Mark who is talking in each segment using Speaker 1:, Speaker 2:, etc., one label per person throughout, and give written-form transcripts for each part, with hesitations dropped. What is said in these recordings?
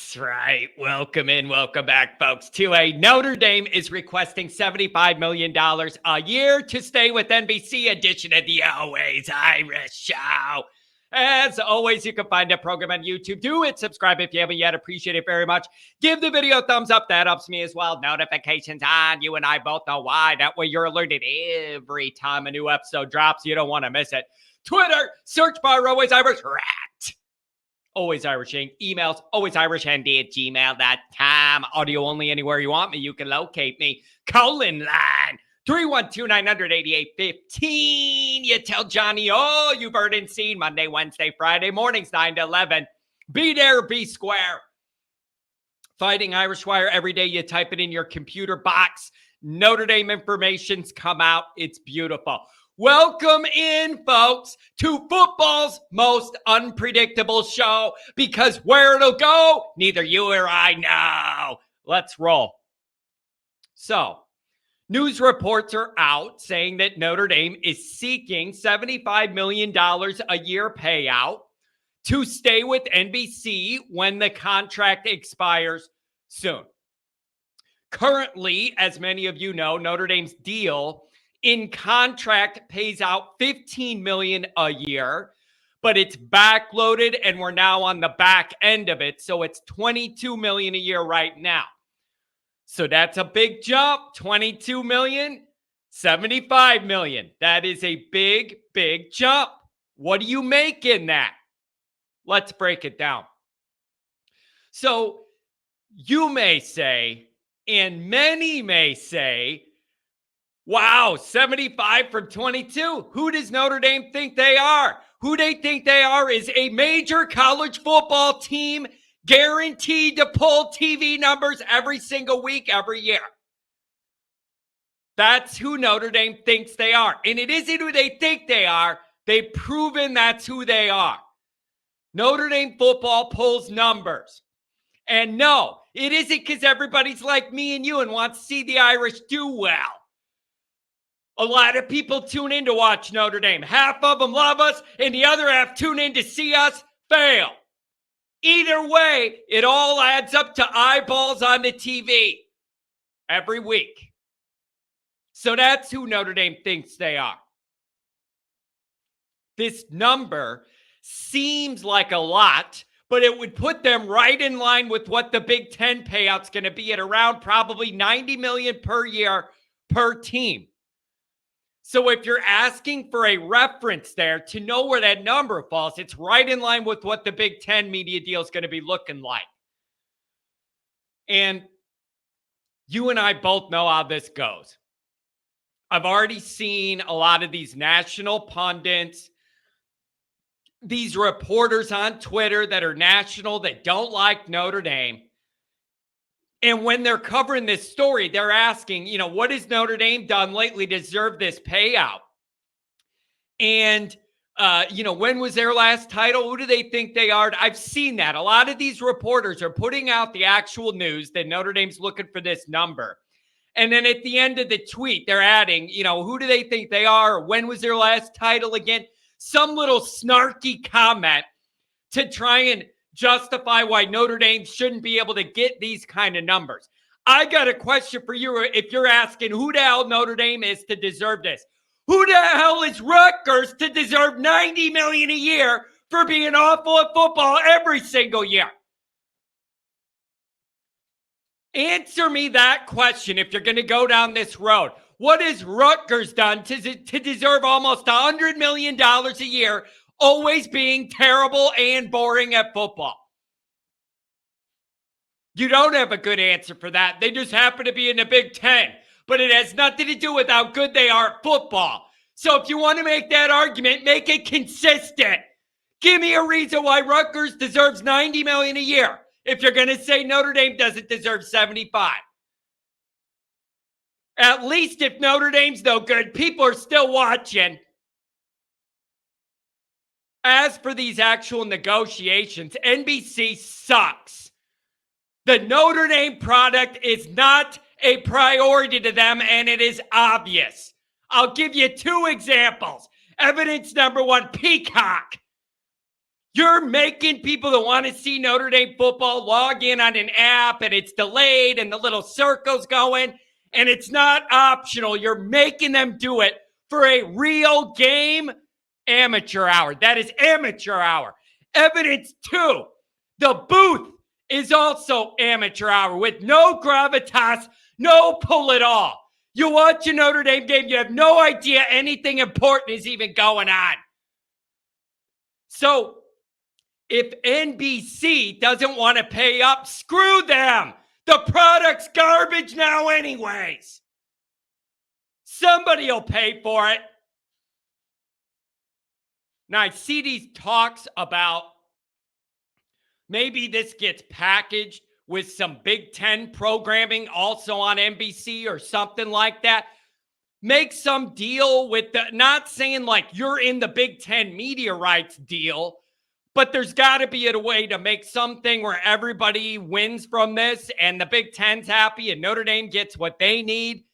Speaker 1: That's right. Welcome in. Welcome back, folks, to a Notre Dame is requesting $75 million a year to stay with NBC edition of the Always Irish Show. As always, you can find the program on YouTube. Do it. Subscribe if you haven't yet. Appreciate it very much. Give the video a thumbs up. That helps me as well. Notifications on. You and I both know why. That way you're alerted every time a new episode drops. You don't want to miss it. Twitter, search bar Always Irish Rat. Always Irishing. Emails, alwaysirishnd@gmail.com. Audio only anywhere you want me. You can locate me. Colin line 312-900-8815. You tell Johnny all you've heard and seen Monday, Wednesday, Friday mornings, 9 to 11. Be there, be square. Fighting Irish Wire every day. You type it in your computer box. Notre Dame information's come out. It's beautiful. Welcome in, folks, to football's most unpredictable show, because where it'll go, neither you or I know. Let's roll. So, news reports are out saying that Notre Dame is seeking $75 million a year payout to stay with NBC when the contract expires soon. Currently, as many of you know, Notre Dame's deal in contract pays out $15 million a year, but it's backloaded and we're now on the back end of it. So it's $22 million a year right now. So that's a big jump. $22 million, $75 million. That is a big, big jump. What do you make in that? Let's break it down. So you may say, and many may say, wow, 75 from 22. Who does Notre Dame think they are? Who they think they are is a major college football team guaranteed to pull TV numbers every single week, every year. That's who Notre Dame thinks they are. And it isn't who they think they are. They've proven that's who they are. Notre Dame football pulls numbers. And no, it isn't because everybody's like me and you and wants to see the Irish do well. A lot of people tune in to watch Notre Dame. Half of them love us, and the other half tune in to see us fail. Either way, it all adds up to eyeballs on the TV every week. So that's who Notre Dame thinks they are. This number seems like a lot, but it would put them right in line with what the Big Ten payout's going to be at around probably $90 million per year per team. So if you're asking for a reference there to know where that number falls, it's right in line with what the Big Ten media deal is going to be looking like. And you and I both know how this goes. I've already seen a lot of these national pundits, these reporters on Twitter that are national that don't like Notre Dame. And when they're covering this story, they're asking, what has Notre Dame done lately to deserve this payout? And, when was their last title? Who do they think they are? I've seen that. A lot of these reporters are putting out the actual news that Notre Dame's looking for this number. And then at the end of the tweet, they're adding, who do they think they are? When was their last title again? Some little snarky comment to try and justify why Notre Dame shouldn't be able to get these kind of numbers. I got a question for you if you're asking who the hell Notre Dame is to deserve this. Who the hell is Rutgers to deserve $90 million a year for being awful at football every single year? Answer me that question if you're going to go down this road. What has Rutgers done to deserve almost $100 million a year, always being terrible and boring at football? You don't have a good answer for that. They just happen to be in the Big Ten. But it has nothing to do with how good they are at football. So if you want to make that argument, make it consistent. Give me a reason why Rutgers deserves $90 million a year if you're going to say Notre Dame doesn't deserve 75. At least if Notre Dame's no good, people are still watching. As for these actual negotiations, NBC sucks. The Notre Dame product is not a priority to them, and it is obvious. I'll give you two examples. Evidence number one, Peacock. You're making people that want to see Notre Dame football log in on an app and it's delayed and the little circle's going and it's not optional. You're making them do it for a real game. Amateur hour. That is amateur hour. Evidence 2. The booth is also amateur hour with no gravitas, no pull at all. You watch a Notre Dame game, you have no idea anything important is even going on. So, if NBC doesn't want to pay up, screw them. The product's garbage now anyways. Somebody will pay for it. Now, I see these talks about maybe this gets packaged with some Big Ten programming also on NBC or something like that. Make some deal with not saying like you're in the Big Ten media rights deal, but there's got to be a way to make something where everybody wins from this and the Big Ten's happy and Notre Dame gets what they need.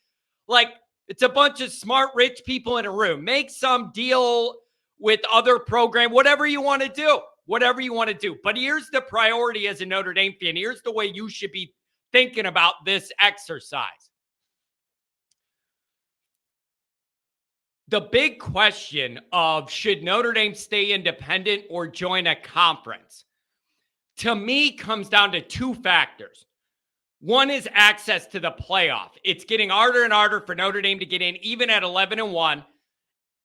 Speaker 1: Like, it's a bunch of smart, rich people in a room. Make some deal with other program, whatever you want to do. Whatever you want to do. But here's the priority as a Notre Dame fan. Here's the way you should be thinking about this exercise. The big question of should Notre Dame stay independent or join a conference, to me, comes down to 2 factors. One is access to the playoff. It's getting harder and harder for Notre Dame to get in, even at 11-1.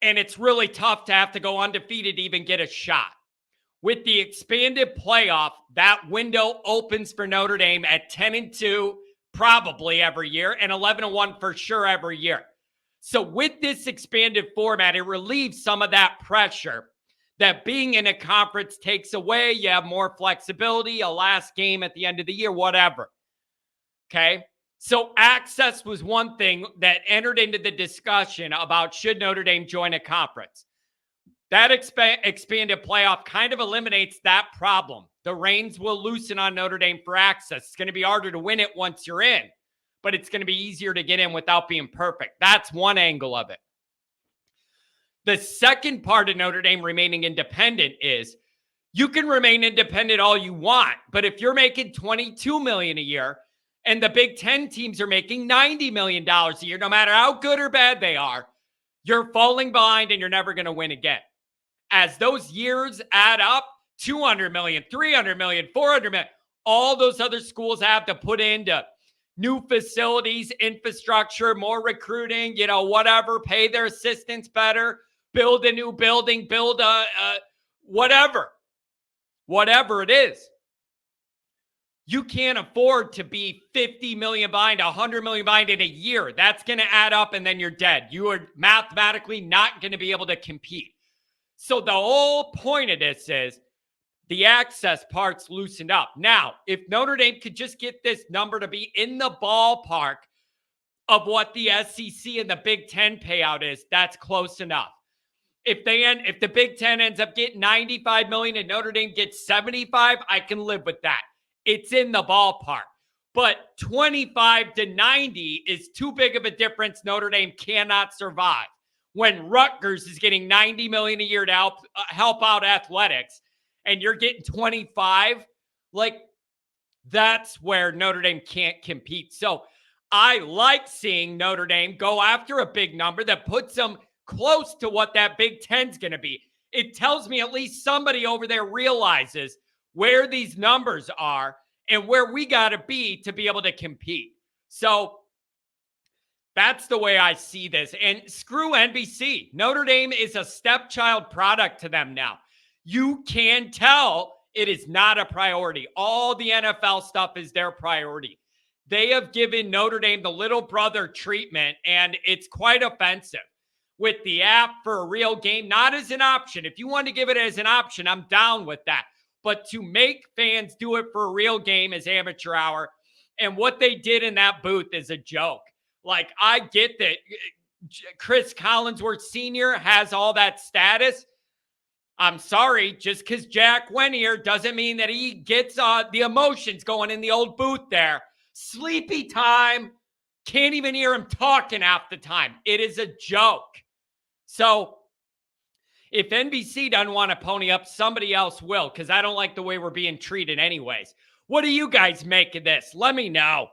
Speaker 1: And it's really tough to have to go undefeated to even get a shot. With the expanded playoff, that window opens for Notre Dame at 10-2 probably every year and 11-1 for sure every year. So with this expanded format, it relieves some of that pressure that being in a conference takes away. You have more flexibility, a last game at the end of the year, whatever. Okay? So access was one thing that entered into the discussion about should Notre Dame join a conference. That expanded playoff kind of eliminates that problem. The reins will loosen on Notre Dame for access. It's going to be harder to win it once you're in, but it's going to be easier to get in without being perfect. That's one angle of it. The second part of Notre Dame remaining independent is you can remain independent all you want, but if you're making $22 million a year and the Big Ten teams are making $90 million a year, no matter how good or bad they are, you're falling behind and you're never going to win again. As those years add up, 200 million, 300 million, 400 million, all those other schools have to put into new facilities, infrastructure, more recruiting, whatever, pay their assistants better, build a new building, build a whatever it is. You can't afford to be 50 million behind, 100 million behind in a year. That's going to add up and then you're dead. You are mathematically not going to be able to compete. So the whole point of this is the access part's loosened up. Now, if Notre Dame could just get this number to be in the ballpark of what the SEC and the Big Ten payout is, that's close enough. If the Big Ten ends up getting $95 million and Notre Dame gets $75, I can live with that. It's in the ballpark. But $25 to $90 is too big of a difference. Notre Dame cannot survive. When Rutgers is getting $90 million a year to help out athletics, and you're getting 25, that's where Notre Dame can't compete. So I like seeing Notre Dame go after a big number that puts them close to what that Big Ten's going to be. It tells me at least somebody over there realizes where these numbers are and where we got to be able to compete. So that's the way I see this. And screw NBC. Notre Dame is a stepchild product to them now. You can tell it is not a priority. All the NFL stuff is their priority. They have given Notre Dame the little brother treatment, and it's quite offensive. With the app for a real game, not as an option. If you want to give it as an option, I'm down with that. But to make fans do it for a real game is amateur hour. And what they did in that booth is a joke. I get that Chris Collinsworth Sr. has all that status. I'm sorry, just because Jack went here doesn't mean that he gets the emotions going in the old booth there. Sleepy time. Can't even hear him talking half the time. It is a joke. So If NBC doesn't want to pony up, somebody else will, because I don't like the way we're being treated anyways. What do you guys make of this? Let me know.